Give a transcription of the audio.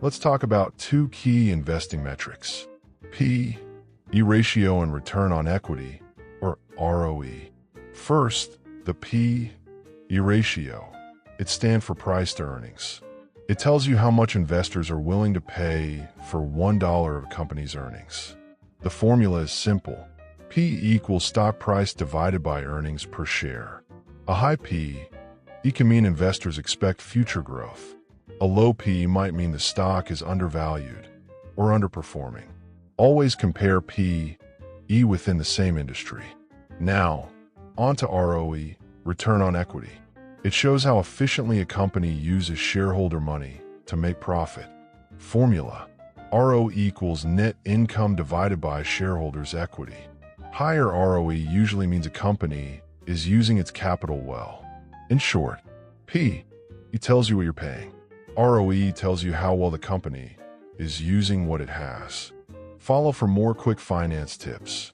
Let's talk about two key investing metrics: P/E ratio and return on equity, or ROE. First, the P/E ratio. It stands for price to earnings. It tells you how much investors are willing to pay for $1 of a company's earnings. The formula is simple. P equals stock price divided by earnings per share. A high P/E can mean investors expect future growth. A low P might mean the stock is undervalued or underperforming. Always compare P/E within the same industry. Now, on to ROE, return on equity. It shows how efficiently a company uses shareholder money to make profit. Formula: ROE equals net income divided by shareholders' equity. Higher ROE usually means a company is using its capital well. In short, P/E tells you what you're paying. ROE tells you how well the company is using what it has. Follow for more quick finance tips.